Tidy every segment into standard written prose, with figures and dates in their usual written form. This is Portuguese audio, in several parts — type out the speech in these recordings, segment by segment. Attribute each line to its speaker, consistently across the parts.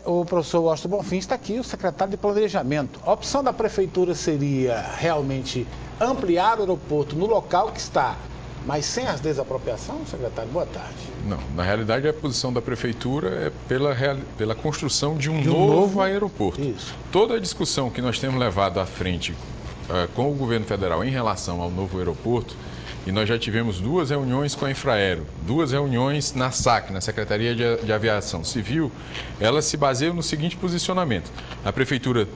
Speaker 1: O professor Washington Bonfim está aqui, o secretário de Planejamento. A opção da prefeitura seria realmente ampliar o aeroporto no local que está, mas sem as desapropriação, secretário? Boa tarde.
Speaker 2: Não, na realidade a posição da prefeitura é pela construção de um novo aeroporto.
Speaker 1: Isso.
Speaker 2: Toda a discussão que nós temos levado à frente com o governo federal em relação ao novo aeroporto, e nós já tivemos 2 reuniões com a Infraero, 2 reuniões na SAC, na Secretaria de Aviação Civil, elas se baseiam no seguinte posicionamento. A prefeitura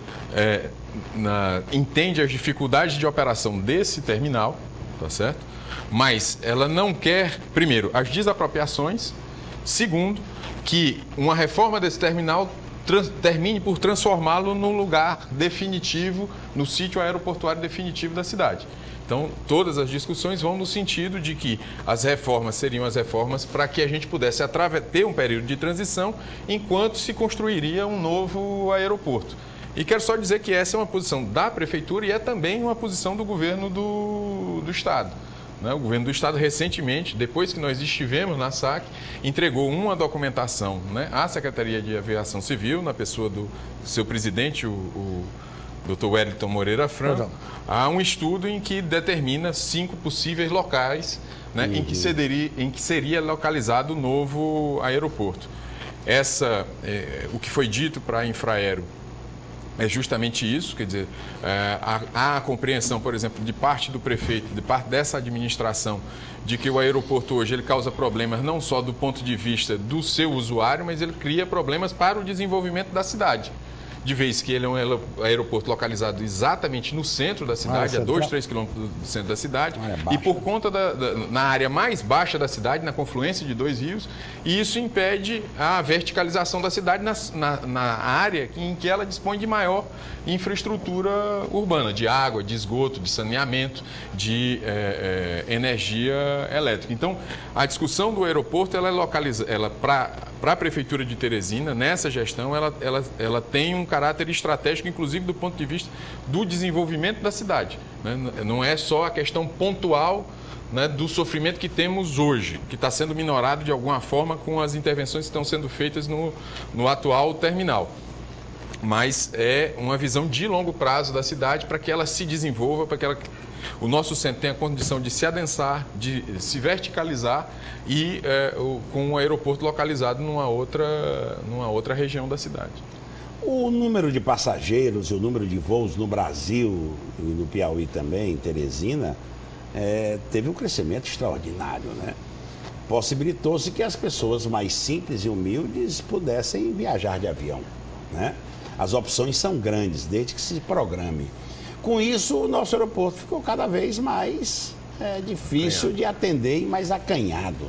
Speaker 2: entende as dificuldades de operação desse terminal, tá certo? Mas ela não quer, primeiro, as desapropriações, segundo, que uma reforma desse terminal termine por transformá-lo num lugar definitivo, no sítio aeroportuário definitivo da cidade. Então, todas as discussões vão no sentido de que as reformas seriam as reformas para que a gente pudesse ter um período de transição enquanto se construiria um novo aeroporto. E quero só dizer que essa é uma posição da prefeitura e é também uma posição do governo do Estado. O governo do Estado, recentemente, depois que nós estivemos na SAC, entregou uma documentação, à Secretaria de Aviação Civil, na pessoa do seu presidente, o Dr. Wellington Moreira Franco, há um estudo em que determina 5 possíveis locais em que seria localizado o novo aeroporto. O que foi dito para a Infraero é justamente isso, quer dizer, há a compreensão, por exemplo, de parte do prefeito, de parte dessa administração, de que o aeroporto hoje ele causa problemas não só do ponto de vista do seu usuário, mas ele cria problemas para o desenvolvimento da cidade. De vez que ele é um aeroporto localizado exatamente no centro da cidade, a 2, 3 quilômetros do centro da cidade, e por conta na área mais baixa da cidade, na confluência de 2 rios, e isso impede a verticalização da cidade na área em que ela dispõe de maior infraestrutura urbana, de água, de esgoto, de saneamento, de energia elétrica. Então, a discussão do aeroporto, para a Prefeitura de Teresina, nessa gestão, ela tem um caráter estratégico, inclusive do ponto de vista do desenvolvimento da cidade. Não é só a questão pontual do sofrimento que temos hoje, que está sendo minorado de alguma forma com as intervenções que estão sendo feitas no atual terminal. Mas é uma visão de longo prazo da cidade para que ela se desenvolva, para que o nosso centro tenha a condição de se adensar, de se verticalizar e com um aeroporto localizado numa outra região da cidade.
Speaker 3: O número de passageiros e o número de voos no Brasil e no Piauí também, em Teresina, teve um crescimento extraordinário, Possibilitou-se que as pessoas mais simples e humildes pudessem viajar de avião, As opções são grandes, desde que se programe. Com isso, o nosso aeroporto ficou cada vez mais difícil de atender e mais acanhado,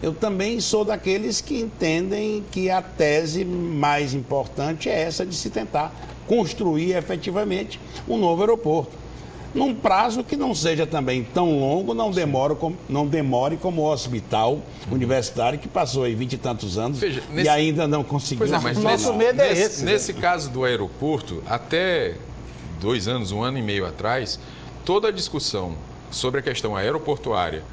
Speaker 3: Eu também sou daqueles que entendem que a tese mais importante é essa de se tentar construir efetivamente um novo aeroporto. Num prazo que não seja também tão longo, não demore como o hospital universitário que passou aí 20 e tantos anos e ainda não conseguiu.
Speaker 2: Mas
Speaker 1: nosso medo é esse.
Speaker 2: Nesse caso do aeroporto, até 2 anos, 1 ano e meio atrás, toda a discussão sobre a questão aeroportuária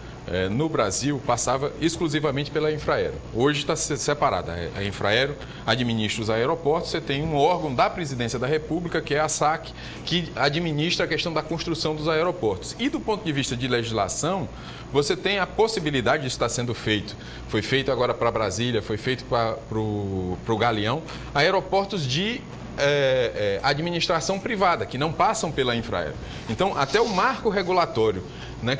Speaker 2: no Brasil passava exclusivamente pela Infraero. Hoje está separada. A Infraero administra os aeroportos, você tem um órgão da Presidência da República, que é a SAC, que administra a questão da construção dos aeroportos. E do ponto de vista de legislação, você tem a possibilidade de estar sendo feito, foi feito agora para Brasília, foi feito para o Galeão, aeroportos de administração privada, que não passam pela Infraero. Então, até o marco regulatório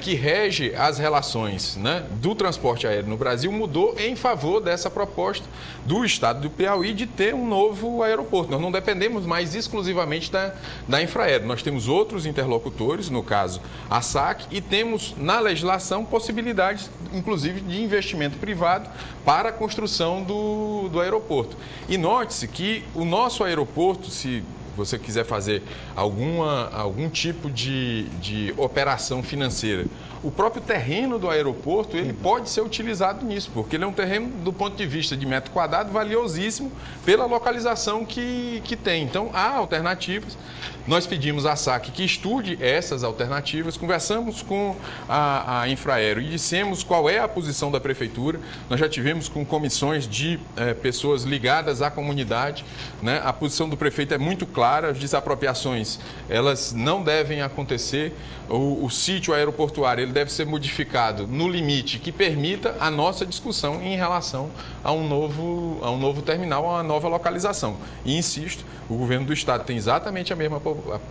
Speaker 2: que rege as relações do transporte aéreo no Brasil mudou em favor dessa proposta do Estado do Piauí de ter um novo aeroporto. Nós não dependemos mais exclusivamente da Infraero. Nós temos outros interlocutores, no caso a SAC, e temos na legislação possibilidades, inclusive, de investimento privado para a construção do aeroporto. E note-se que o nosso aeroporto, se você quiser fazer algum tipo de operação financeira, o próprio terreno do aeroporto ele pode ser utilizado nisso, porque ele é um terreno, do ponto de vista de metro quadrado, valiosíssimo pela localização que tem. Então, há alternativas. Nós pedimos à SAC que estude essas alternativas, conversamos com a Infraero e dissemos qual é a posição da Prefeitura. Nós já tivemos com comissões de pessoas ligadas à comunidade, né? A posição do prefeito é muito clara, as desapropriações elas não devem acontecer. O sítio aeroportuário ele deve ser modificado no limite que permita a nossa discussão em relação a um novo terminal, a uma nova localização. E insisto, o governo do estado tem exatamente a mesma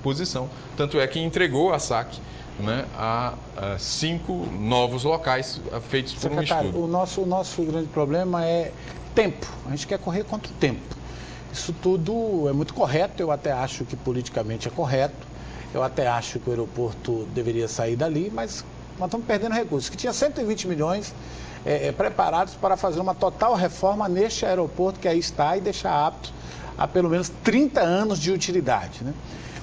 Speaker 2: posição, tanto é que entregou à SAC, né, a 5 novos locais feitos por um estudo.
Speaker 1: O nosso grande problema é tempo. A gente quer correr contra o tempo. Isso tudo é muito correto, eu até acho que politicamente é correto. Eu até acho que o aeroporto deveria sair dali, mas nós estamos perdendo recursos. Que tinha 120 milhões preparados para fazer uma total reforma neste aeroporto que aí está e deixar apto a pelo menos 30 anos de utilidade, né?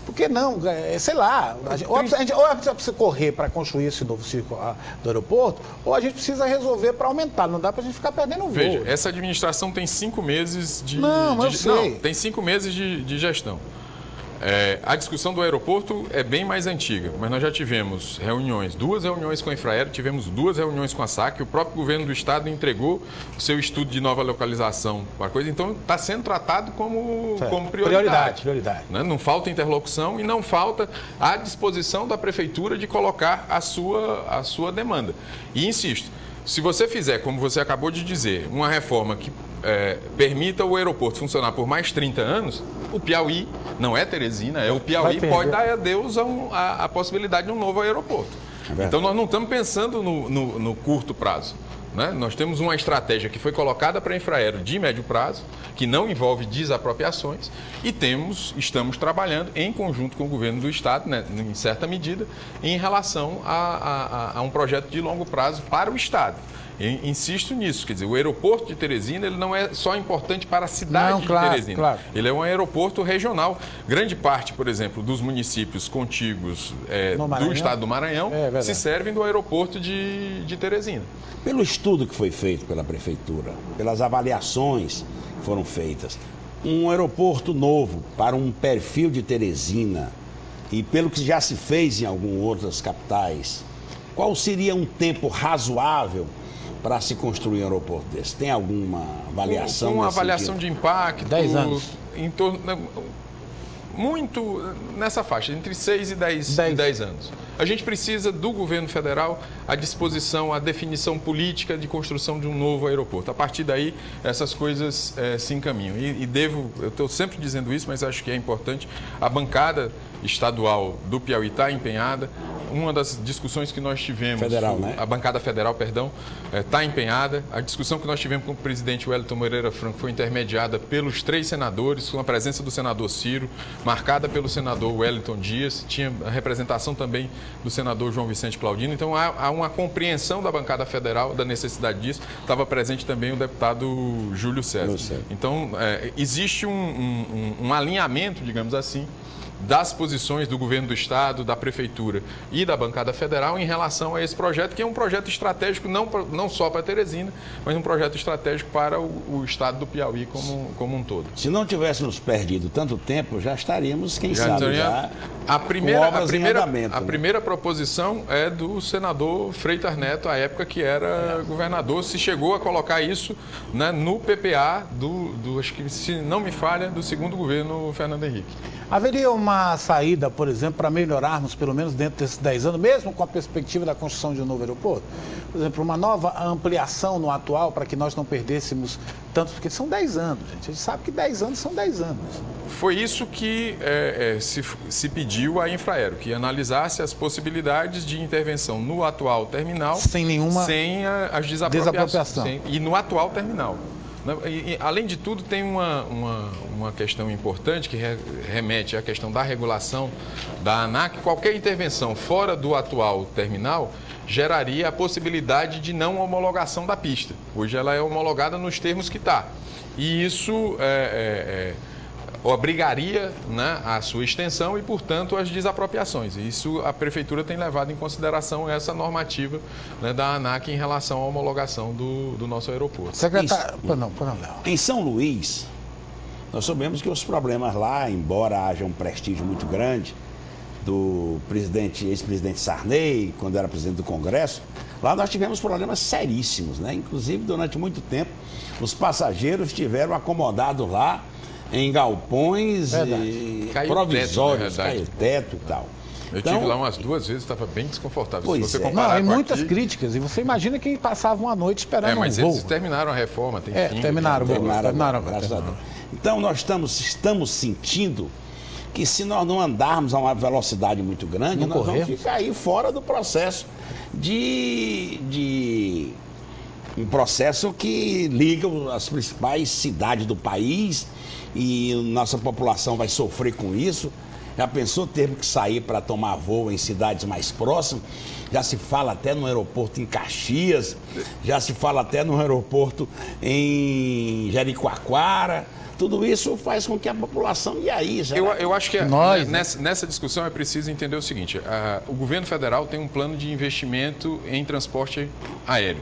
Speaker 1: Por que não? Sei lá, ou a gente precisa correr para construir esse novo círculo do aeroporto, ou a gente precisa resolver para aumentar. Não dá para a gente ficar perdendo voo.
Speaker 2: Veja, essa administração tem 5 meses de...
Speaker 1: Não,
Speaker 2: tem 5 meses de gestão. A discussão do aeroporto é bem mais antiga, mas nós já tivemos duas reuniões com a Infraero, tivemos 2 reuniões com a SAC, o próprio governo do estado entregou o seu estudo de nova localização para a coisa, então está sendo tratado como prioridade. Né? Não falta interlocução e não falta a disposição da prefeitura de colocar a sua demanda. E insisto, se você fizer, como você acabou de dizer, uma reforma que permita o aeroporto funcionar por mais 30 anos, o Piauí, não é Teresina, o Piauí pode dar adeus à possibilidade de um novo aeroporto. Então nós não estamos pensando no curto prazo. Né? Nós temos uma estratégia que foi colocada para a Infraero de médio prazo, que não envolve desapropriações, e estamos trabalhando em conjunto com o governo do estado, né, em certa medida, em relação a um projeto de longo prazo para o estado. Insisto nisso, quer dizer, o aeroporto de Teresina ele não é só importante para a cidade de Teresina, claro. Ele é um aeroporto regional. Grande parte, por exemplo, dos municípios contíguos do estado do Maranhão se servem do aeroporto de Teresina.
Speaker 3: Pelo estudo que foi feito pela prefeitura, pelas avaliações que foram feitas, um aeroporto novo para um perfil de Teresina e pelo que já se fez em algumas outras capitais, qual seria um tempo razoável para se construir um aeroporto desse? Tem alguma avaliação?
Speaker 2: Uma avaliação de impacto.
Speaker 1: 10 anos.
Speaker 2: Em torno, muito nessa faixa, entre 6 e 10 anos. A gente precisa do governo federal a disposição, a definição política de construção de um novo aeroporto. A partir daí, essas coisas se encaminham. Eu estou sempre dizendo isso, mas acho que é importante, a bancada estadual do Piauí está empenhada. Uma das discussões que nós tivemos... A bancada federal, perdão, está empenhada. A discussão que nós tivemos com o presidente Wellington Moreira Franco foi intermediada pelos 3 senadores, com a presença do senador Ciro, marcada pelo senador Wellington Dias, tinha a representação também do senador João Vicente Claudino. Então, há uma compreensão da bancada federal da necessidade disso. Estava presente também o deputado Júlio César. Então, existe um alinhamento, digamos assim, das posições do governo do estado, da prefeitura e da bancada federal em relação a esse projeto, que é um projeto estratégico não só para Teresina, mas um projeto estratégico para o estado do Piauí como um todo.
Speaker 3: Se não tivéssemos perdido tanto tempo, já estaríamos, quem sabe, já
Speaker 2: a primeira proposição é do senador Freitas Neto, à época que era governador, se chegou a colocar isso, né, no PPA acho que, se não me falha, do segundo governo Fernando Henrique.
Speaker 1: Haveria uma saída, por exemplo, para melhorarmos, pelo menos dentro desses 10 anos, mesmo com a perspectiva da construção de um novo aeroporto? Por exemplo, uma nova ampliação no atual, para que nós não perdêssemos tanto, porque são 10 anos, gente. A gente sabe que 10 anos são 10 anos.
Speaker 2: Foi isso que se pediu à Infraero, que analisasse as possibilidades de intervenção no atual terminal, sem as desapropriações. E no atual terminal. E, além de tudo, tem uma questão importante que remete à questão da regulação da ANAC. Qualquer intervenção fora do atual terminal geraria a possibilidade de não homologação da pista. Hoje ela é homologada nos termos que está. E isso obrigaria, né, a sua extensão e, portanto, as desapropriações. Isso a Prefeitura tem levado em consideração essa normativa, né, da ANAC em relação à homologação do nosso aeroporto.
Speaker 1: Secretário... Não, Léo.
Speaker 3: Em São Luís, nós sabemos que os problemas lá, embora haja um prestígio muito grande do ex-presidente Sarney, quando era presidente do Congresso, lá nós tivemos problemas seríssimos, né? Inclusive, durante muito tempo, os passageiros estiveram acomodados lá em galpões provisórios, caiu teto e tal.
Speaker 2: Eu estive lá umas 2 vezes, estava bem desconfortável.
Speaker 3: Pois
Speaker 2: se você
Speaker 3: é.
Speaker 2: comparar
Speaker 1: Não,
Speaker 2: com
Speaker 1: muitas
Speaker 2: aqui...
Speaker 1: críticas. E você imagina que passavam uma noite esperando um
Speaker 2: mas
Speaker 1: voo.
Speaker 2: eles terminaram a reforma, tem fim.
Speaker 1: Terminaram,
Speaker 3: graças a Deus. Então, nós estamos sentindo que se nós não andarmos a uma velocidade muito grande, nós vamos ficar aí fora do processo de um processo que liga as principais cidades do país e nossa população vai sofrer com isso. Já pensou ter que sair para tomar voo em cidades mais próximas? Já se fala até no aeroporto em Caxias, já se fala até no aeroporto em Jericoacoara. Tudo isso faz com que a população... E aí?
Speaker 2: Eu acho que nessa discussão é preciso entender o seguinte. O governo federal tem um plano de investimento em transporte aéreo.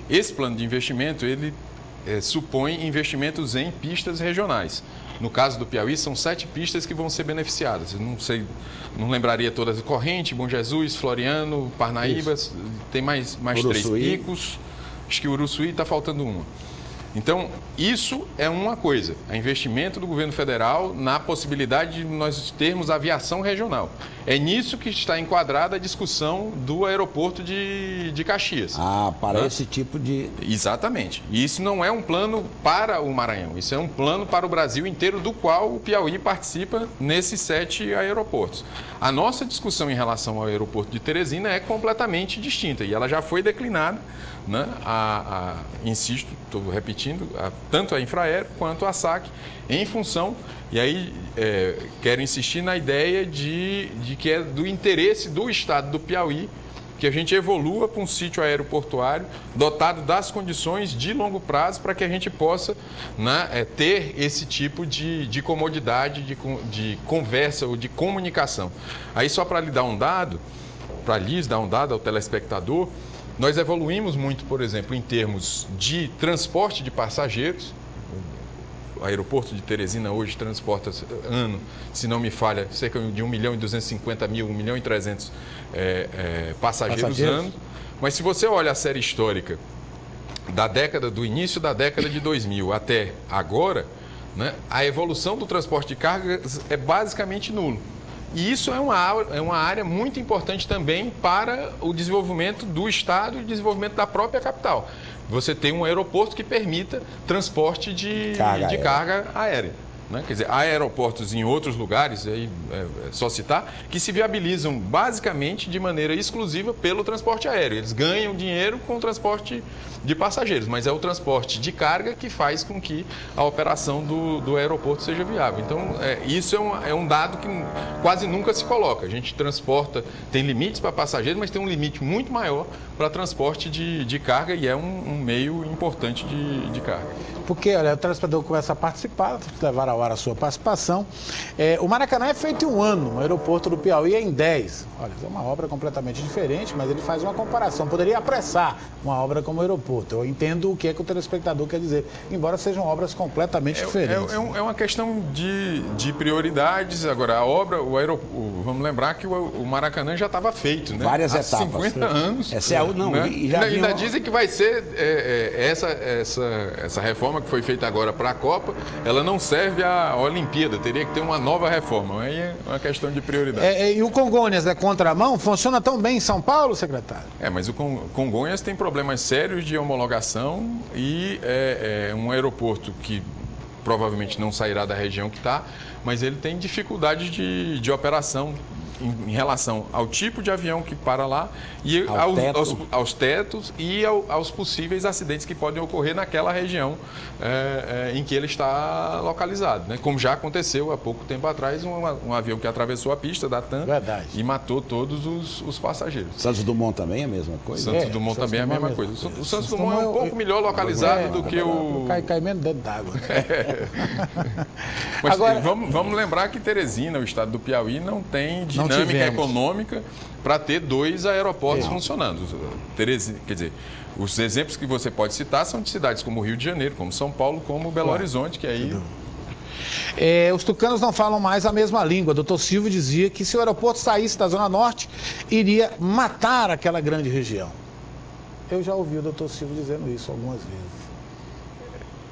Speaker 2: Esse plano de investimento, ele supõe investimentos em pistas regionais. No caso do Piauí, são 7 pistas que vão ser beneficiadas. Eu não lembraria todas. Corrente, Bom Jesus, Floriano, Parnaíba, tem mais 3 picos. Acho que o Uruçuí está faltando uma. Então, isso é uma coisa, é investimento do governo federal na possibilidade de nós termos aviação regional. É nisso que está enquadrada a discussão do aeroporto de Caxias.
Speaker 3: Para esse tipo de...
Speaker 2: Exatamente. E isso não é um plano para o Maranhão, isso é um plano para o Brasil inteiro, do qual o Piauí participa nesses 7 aeroportos. A nossa discussão em relação ao aeroporto de Teresina é completamente distinta e ela já foi declinada, né? Insisto, estou repetindo, tanto a Infraero quanto a SAC, em função, e aí quero insistir na ideia de que é do interesse do Estado do Piauí que a gente evolua para um sítio aeroportuário dotado das condições de longo prazo para que a gente possa, né, ter esse tipo de comodidade, de conversa ou de comunicação. Aí só para lhes dar um dado ao telespectador, nós evoluímos muito, por exemplo, em termos de transporte de passageiros. O aeroporto de Teresina hoje transporta ano, se não me falha, cerca de 1.250.000, 1.300.000 passageiros ano. Mas se você olha a série histórica do início da década de 2000 até agora, né, a evolução do transporte de cargas é basicamente nulo. E isso é uma área muito importante também para o desenvolvimento do Estado e o desenvolvimento da própria capital. Você tem um aeroporto que permita transporte de carga aérea. Né? Quer dizer, há aeroportos em outros lugares, aí é só citar, que se viabilizam basicamente de maneira exclusiva pelo transporte aéreo. Eles ganham dinheiro com o transporte de passageiros, mas é o transporte de carga que faz com que a operação do aeroporto seja viável. Então, isso é um dado que quase nunca se coloca. A gente transporta, tem limites para passageiros, mas tem um limite muito maior para transporte de carga e é um meio importante de carga.
Speaker 1: Porque, olha, o telespectador começa a participar, levar ao ar a sua participação. O Maracanã é feito em 1 ano, o aeroporto do Piauí é em 10. Olha, é uma obra completamente diferente, mas ele faz uma comparação. Poderia apressar uma obra como o aeroporto. Eu entendo o que o telespectador quer dizer, embora sejam obras completamente diferentes.
Speaker 2: É uma questão de prioridades. Agora, a obra, o aeroporto, vamos lembrar que o Maracanã já estava feito, né?
Speaker 3: Várias
Speaker 2: há
Speaker 3: etapas.
Speaker 2: 50 anos.
Speaker 3: Ainda
Speaker 2: dizem que vai ser essa reforma que foi feita agora para a Copa, ela não serve à Olimpíada, teria que ter uma nova reforma. Aí é uma questão de prioridade.
Speaker 1: E o Congonhas é contramão? Funciona tão bem em São Paulo, secretário?
Speaker 2: Mas o Congonhas tem problemas sérios de homologação e é um aeroporto que provavelmente não sairá da região que está, mas ele tem dificuldade de operação em relação ao tipo de avião que para lá e aos tetos e aos possíveis acidentes que podem ocorrer naquela região em que ele está localizado, né? Como já aconteceu há pouco tempo atrás, um avião que atravessou a pista da TAM e matou todos os passageiros.
Speaker 3: Santos Dumont também é a mesma coisa?
Speaker 2: Santos Dumont também é a mesma coisa. O Santos Dumont é um pouco melhor localizado do que o...
Speaker 1: Cai menos dentro d'água.
Speaker 2: Mas agora, vamos lembrar que Teresina, o estado do Piauí, não tem dinâmica econômica para ter 2 aeroportos funcionando. Teresina, quer dizer, os exemplos que você pode citar são de cidades como Rio de Janeiro, como São Paulo, como Belo Horizonte, que aí...
Speaker 1: os tucanos não falam mais a mesma língua. Doutor Silvio dizia que se o aeroporto saísse da Zona Norte, iria matar aquela grande região. Eu já ouvi o doutor Silvio dizendo isso algumas vezes.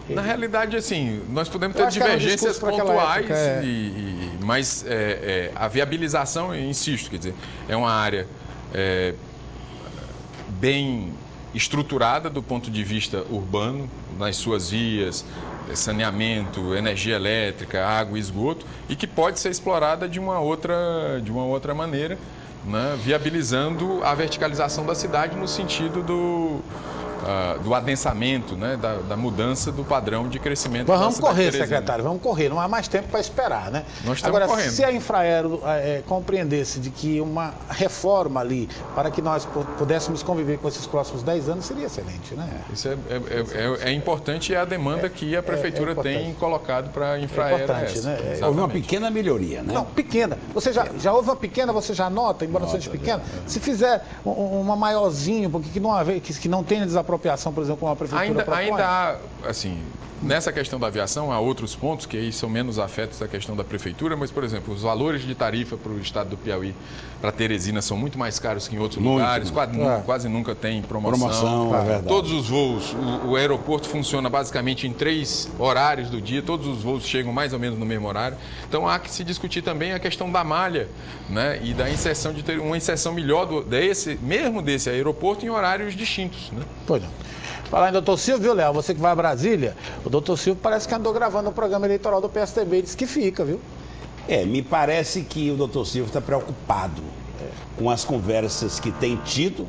Speaker 2: Na realidade, assim, nós podemos ter divergências pontuais, mas a viabilização, eu insisto, quer dizer, é uma área bem estruturada do ponto de vista urbano, nas suas vias, saneamento, energia elétrica, água e esgoto, e que pode ser explorada de uma outra maneira, né, viabilizando a verticalização da cidade no sentido do adensamento, né, da mudança do padrão de crescimento.
Speaker 1: Vamos correr, secretário, vamos correr, não há mais tempo para esperar, né?
Speaker 2: Nós estamos correndo.
Speaker 1: Se a Infraero compreendesse de que uma reforma ali, para que nós pudéssemos conviver com esses próximos 10 anos, seria excelente, né?
Speaker 2: Isso é importante e é a demanda que a Prefeitura tem colocado para a Infraero.
Speaker 1: Né?
Speaker 3: Houve uma pequena melhoria, né?
Speaker 1: Não, pequena. Você já houve uma pequena, você já nota, embora seja pequena. Se fizer uma maiorzinha, porque que não tenha desapropriação, por exemplo, como a Prefeitura propõe.
Speaker 2: Ainda há, assim, nessa questão da aviação, há outros pontos que aí são menos afetos à questão da Prefeitura, mas, por exemplo, os valores de tarifa para o estado do Piauí, para Teresina, são muito mais caros que em outros lugares, quase nunca tem promoção.
Speaker 3: É verdade.
Speaker 2: Todos os voos, o aeroporto funciona basicamente em 3 horários do dia, todos os voos chegam mais ou menos no mesmo horário. Então há que se discutir também a questão da malha, né, e da inserção, de ter uma inserção melhor desse aeroporto em horários distintos. Né?
Speaker 1: Pois não. Falar em doutor Silvio, viu, Léo? Você que vai a Brasília, o doutor Silvio parece que andou gravando o programa eleitoral do PSDB e disse que fica, viu?
Speaker 3: Me parece que o doutor Silvio está preocupado com as conversas que tem tido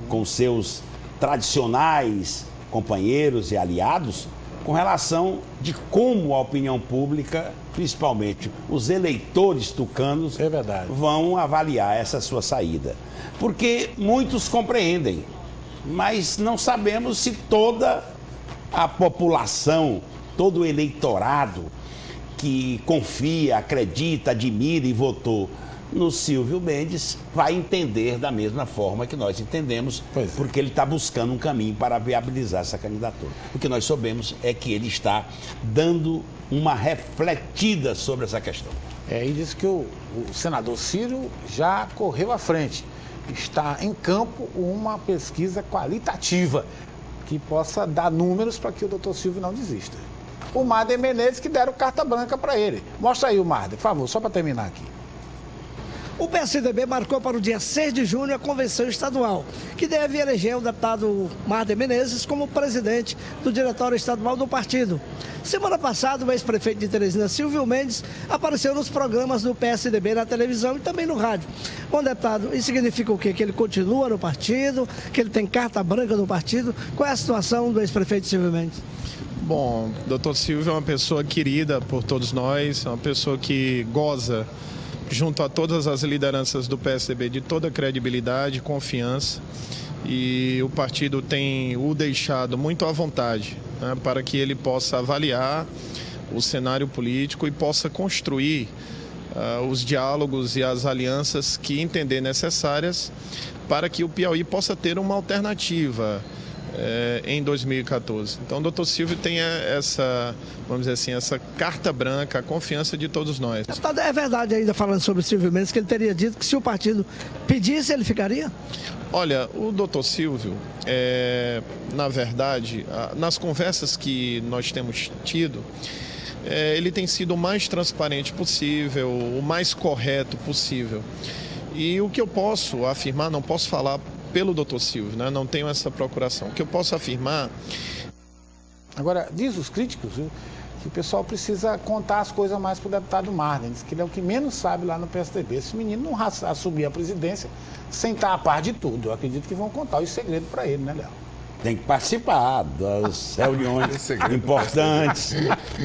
Speaker 3: com seus tradicionais companheiros e aliados com relação de como a opinião pública, principalmente os eleitores tucanos, vão avaliar essa sua saída. Porque muitos compreendem, mas não sabemos se toda a população, todo o eleitorado que confia, acredita, admira e votou no Silvio Mendes vai entender da mesma forma que nós entendemos, porque ele está buscando um caminho para viabilizar essa candidatura. O que nós soubemos é que ele está dando uma refletida sobre essa questão.
Speaker 1: E disse que o senador Ciro já correu à frente. Está em campo uma pesquisa qualitativa que possa dar números para que o doutor Silvio não desista. O Marder Menezes que deram carta branca para ele. Mostra aí o Marder, por favor, só para terminar aqui.
Speaker 4: O PSDB marcou para o dia 6 de junho a convenção estadual, que deve eleger o deputado Marder Menezes como presidente do diretório estadual do partido. Semana passada, o ex-prefeito de Teresina, Silvio Mendes, apareceu nos programas do PSDB na televisão e também no rádio. Bom, deputado, isso significa o quê? Que ele continua no partido, que ele tem carta branca no partido? Qual é a situação do ex-prefeito Silvio Mendes?
Speaker 5: Bom, o doutor Silvio é uma pessoa querida por todos nós, é uma pessoa que goza, junto a todas as lideranças do PSDB, de toda a credibilidade e confiança, e o partido tem o deixado muito à vontade, né, para que ele possa avaliar o cenário político e possa construir os diálogos e as alianças que entender necessárias para que o Piauí possa ter uma alternativa em 2014. Então, o doutor Silvio tem essa, vamos dizer assim, essa carta branca, a confiança de todos nós.
Speaker 4: Deputado, é verdade, ainda falando sobre o Silvio Mendes, que ele teria dito que se o partido pedisse, ele ficaria?
Speaker 5: Olha, o doutor Silvio, na verdade, nas conversas que nós temos tido, ele tem sido o mais transparente possível, o mais correto possível. E o que eu posso afirmar, não posso falar pelo doutor Silvio, né? Não tenho essa procuração. O que eu posso afirmar...
Speaker 1: Agora, diz os críticos, viu, que o pessoal precisa contar as coisas mais para o deputado Marden, diz que ele é o que menos sabe lá no PSDB. Esse menino não vai assumir a presidência sem estar a par de tudo. Eu acredito que vão contar os segredos para ele, né, Léo?
Speaker 3: Tem que participar das reuniões importantes,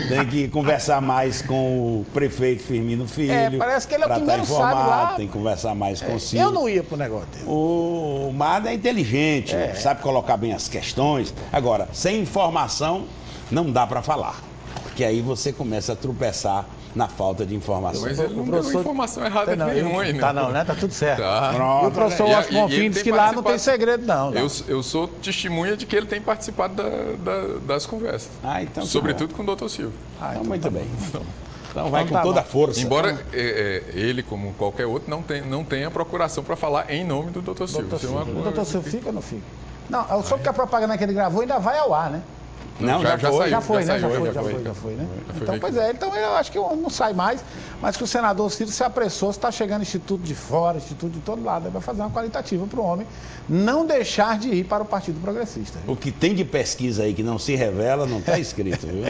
Speaker 3: tem que conversar mais com o prefeito Firmino Filho.
Speaker 1: Parece que ele é o que
Speaker 3: estar
Speaker 1: menos
Speaker 3: informado,
Speaker 1: sabe lá.
Speaker 3: tem que conversar mais com o Ciro.
Speaker 1: Eu não ia pro negócio dele.
Speaker 3: O Marden é inteligente, sabe colocar bem as questões. Agora, sem informação, não dá para falar, porque aí você começa a tropeçar na falta de informação.
Speaker 2: Mas ele não deu informação errada nenhuma ainda.
Speaker 1: Tá não, né? Tá tudo certo.
Speaker 2: Tá.
Speaker 1: E o professor Washington Bonfim diz que lá não tem segredo, não.
Speaker 2: Eu sou testemunha de que ele tem participado das conversas.
Speaker 3: Então
Speaker 2: sobretudo com o doutor Silvio.
Speaker 3: Então muito bem. Então vai com toda a força.
Speaker 2: Embora ele, como qualquer outro, não tenha procuração para falar em nome do doutor Silvio.
Speaker 1: O doutor Silvio fica ou não fica? Não, eu soube que a propaganda que ele gravou ainda vai ao ar, né?
Speaker 3: Não, já foi,
Speaker 1: já foi, né? Então, pois é, então eu acho que não sai mais, mas que o senador Ciro se apressou, está chegando instituto de fora, instituto de todo lado, vai fazer uma qualitativa para o homem não deixar de ir para o Partido Progressista.
Speaker 3: O que tem de pesquisa aí que não se revela, não está escrito, viu?